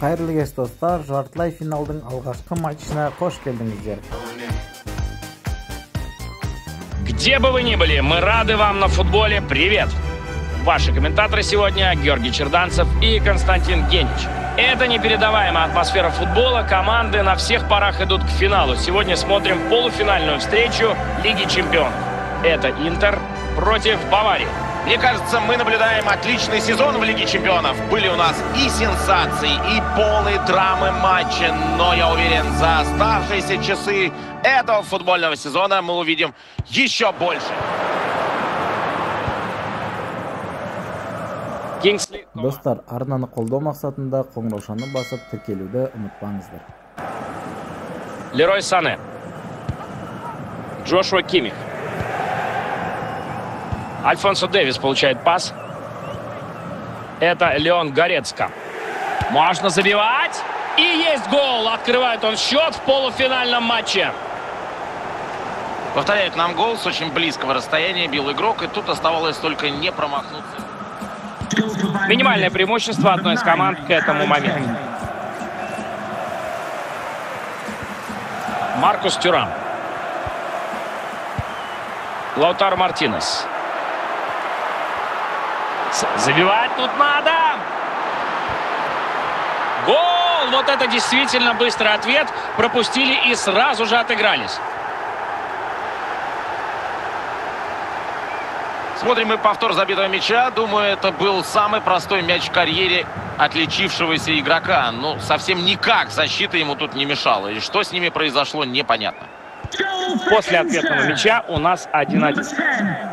Кайырлы кеш достар, жартылай финалдың алғашқы матчына қош келдіңіздер. Где бы вы ни были, мы рады вам на футболе. Привет! Ваши комментаторы сегодня Георгий Черданцев и Константин Генич. Это непередаваемая атмосфера футбола. Команды на всех парах идут к финалу. Сегодня смотрим полуфинальную встречу Лиги Чемпионов. Это Интер против Баварии. Мне кажется, мы наблюдаем отличный сезон в Лиге Чемпионов. Были у нас и сенсации, и полные драмы матча. Но я уверен, за оставшиеся часы этого футбольного сезона мы увидим еще больше. Достар, арнаны қолдау мақсатында қоңыраушаны басып тіркелуді ұмытпаңыздар. Лерой Сане. Джошуа Киммих. Альфонсо Дэвис получает пас. Это Леон Горецка. Можно забивать. И есть гол. Открывает он счет в полуфинальном матче. Повторяют нам гол с очень близкого расстояния. Бил игрок. И тут оставалось только не промахнуться. Минимальное преимущество одной из команд к этому моменту. Маркус Тюрам. Лаутаро Мартинес. Забивать тут надо. Гол! Вот это действительно быстрый ответ. Пропустили и сразу же отыгрались. Смотрим мы повтор забитого мяча. Думаю, это был самый простой мяч в карьере отличившегося игрока. Ну, совсем никак защита ему тут не мешала. И что с ними произошло, непонятно. После ответного мяча у нас 1-1.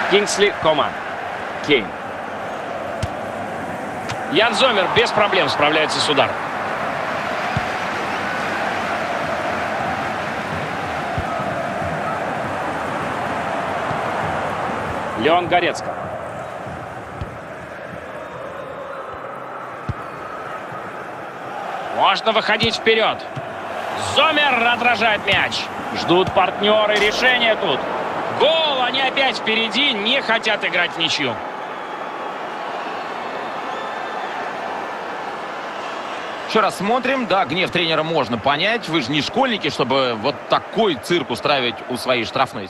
Кингсли Коман. Кейн. Ян Зомер без проблем справляется с ударом. Леон Горецка. Можно выходить вперед. Зомер отражает мяч. Ждут партнеры решения тут. Гол! Они опять впереди, не хотят играть в ничью. Еще раз смотрим. Да, гнев тренера можно понять. Вы же не школьники, чтобы вот такой цирк устраивать у своей штрафной.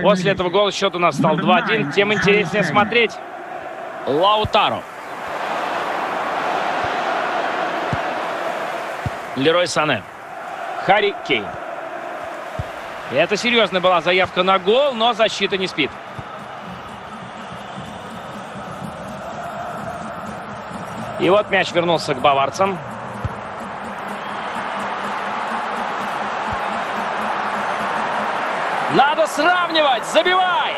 После этого гола счет у нас стал 2-1. Тем интереснее смотреть. Лаутаро. Лерой Сане. Харри Кейн. Это серьезная была заявка на гол, но защита не спит. И вот мяч вернулся к баварцам. Надо сравнивать! Забивай!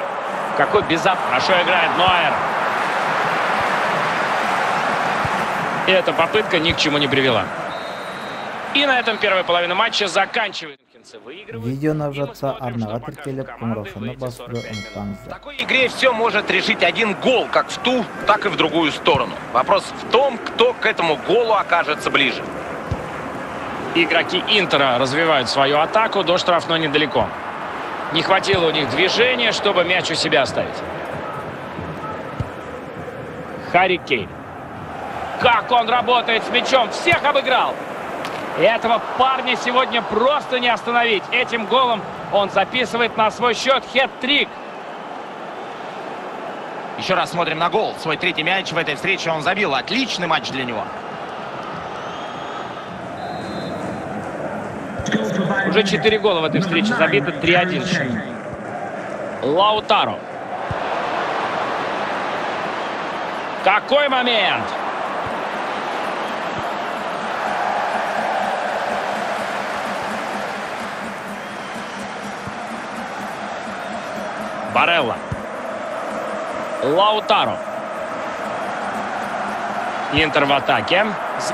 Какой беззад! Хорошо играет Нойер. И эта попытка ни к чему не привела. И на этом первая половина матча заканчивается. Видеоны жатса арнаға тіркеліп, қоңыраушаны басуды ұмытпаңыздар. В такой игре все может решить один гол, как в ту, так и в другую сторону. Вопрос в том, кто к этому голу окажется ближе. Игроки Интера развивают свою атаку, до штрафной недалеко. Не хватило у них движения, чтобы мяч у себя оставить. Харри Кейн. Как он работает с мячом, всех обыграл. И этого парня сегодня просто не остановить. Этим голом он записывает на свой счет хет-трик. Еще раз смотрим на гол. Свой третий мяч в этой встрече он забил. Отличный матч для него. Уже 4 гола в этой встрече забито, 3-1 счет. Лаутаро. Какой момент! Барелла. Лаутаро. Интер в атаке.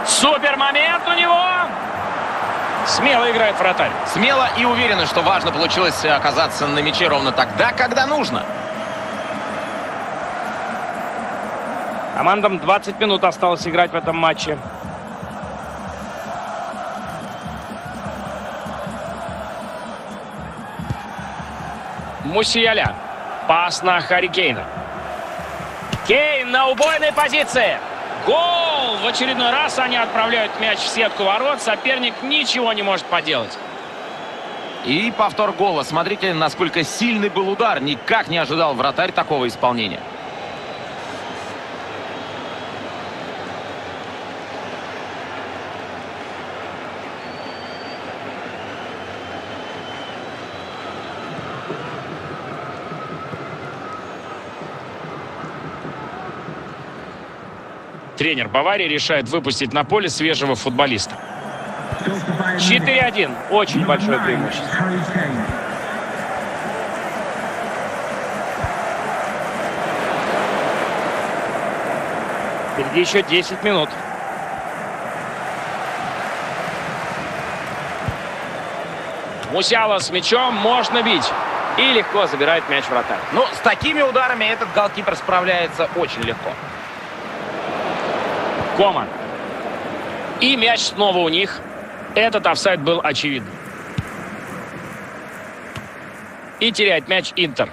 Супер момент у него! Смело играет вратарь. Смело и уверенно, что важно получилось оказаться на мяче ровно тогда, когда нужно. Командам 20 минут осталось играть в этом матче. Мусиаля. Пас на Харри Кейна. Кейн на убойной позиции. Гол! В очередной раз они отправляют мяч в сетку ворот. Соперник ничего не может поделать. И повтор гола. Смотрите, насколько сильный был удар. Никак не ожидал вратарь такого исполнения. Тренер Баварии решает выпустить на поле свежего футболиста. 4-1. Очень большое преимущество. Впереди еще 10 минут. Мусиала с мячом. Можно бить. И легко забирает мяч вратарь. Ну, с такими ударами этот голкипер справляется очень легко. Коман. И мяч снова у них. Этот офсайд был очевидным. И теряет мяч Интер.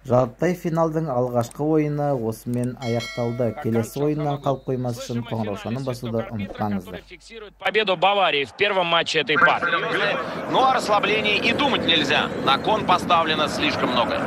Жартылай финалдың алғашқы ойыны осымен аяқталды. Келесі ойыннан қалып қоймас үшін қоңыраушаны басуды ұмытпаңыздар. Фиксирует победу Баварии в первом матче этой пары. Но о расслаблении и думать нельзя. На кон поставлено слишком многое.